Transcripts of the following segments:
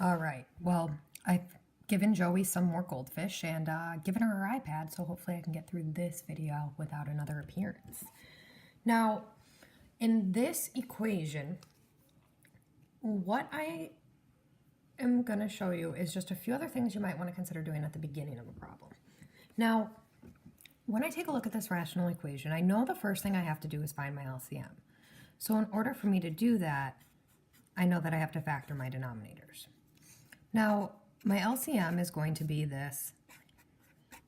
All right, well, I've given Joey some more goldfish and given her her iPad, so hopefully I can get through this video without another appearance. Now, in this equation, what I am going to show you is just a few other things you might want to consider doing at the beginning of a problem. Now, when I take a look at this rational equation, I know the first thing I have to do is find my LCM. So in order for me to do that, I know that I have to factor my denominators. Now, my LCM is going to be this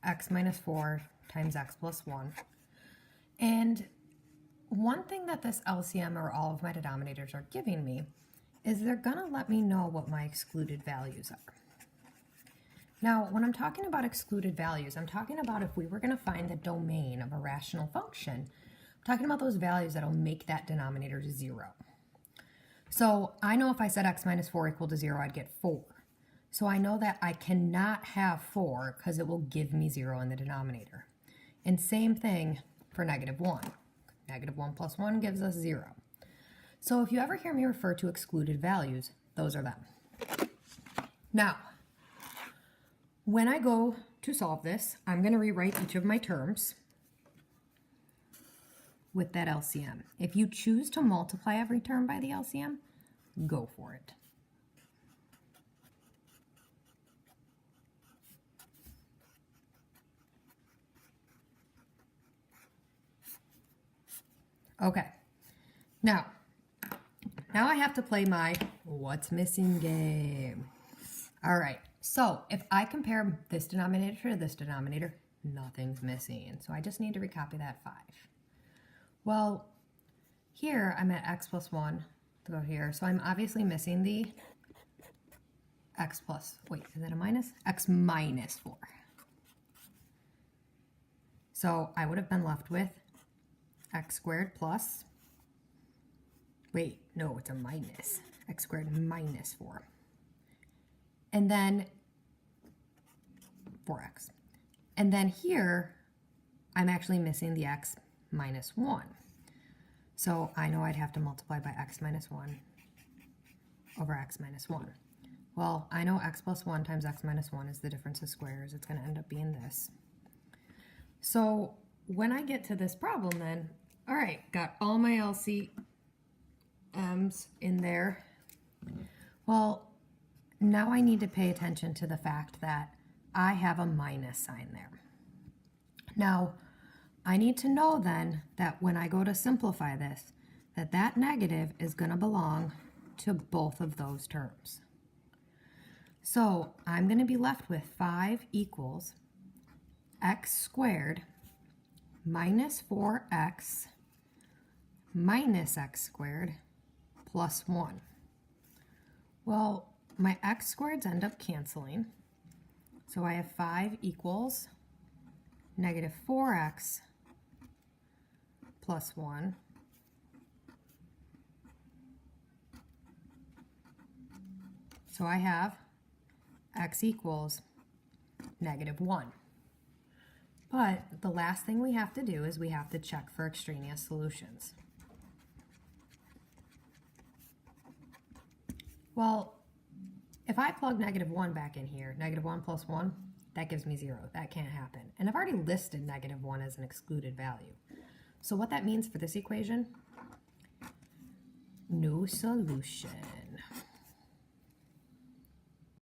x minus 4 times x plus 1. And one thing that this LCM or all of my denominators are giving me is they're going to let me know what my excluded values are. Now, when I'm talking about excluded values, I'm talking about if we were going to find the domain of a rational function, I'm talking about those values that will make that denominator 0. So I know if I said x minus 4 equal to 0, I'd get 4. So I know that I cannot have 4 because it will give me 0 in the denominator. And same thing for negative 1. Negative 1 plus 1 gives us 0. So if you ever hear me refer to excluded values, those are them. Now, when I go to solve this, I'm going to rewrite each of my terms with that LCM. If you choose to multiply every term by the LCM, go for it. Okay, now I have to play my what's missing game. All right, so if I compare this denominator to this denominator, nothing's missing. So I just need to recopy that 5. Well, here I'm at x plus 1 to go here. So I'm obviously missing the x plus, wait, is that a minus? X minus 4. So I would have been left with x squared plus, wait, no, it's a minus, x squared minus 4. And then 4x. And then here, I'm actually missing the x minus 1. So I know I'd have to multiply by x minus 1 over x minus 1. Well, I know x plus 1 times x minus 1 is the difference of squares. It's going to end up being this. So when I get to this problem then, all right, got all my LCMs in there. Well, now I need to pay attention to the fact that I have a minus sign there. Now, I need to know then that when I go to simplify this, that negative is going to belong to both of those terms. So I'm going to be left with 5 equals x squared minus 4x minus x squared plus 1. Well, my x squareds end up canceling. So I have 5 equals negative 4x plus 1 so I have x equals negative 1. But the last thing we have to do is we have to check for extraneous solutions. Well, if I plug negative 1 back in here, negative 1 plus 1, that gives me 0. That can't happen. And I've already listed negative 1 as an excluded value. So what that means for this equation, no solution.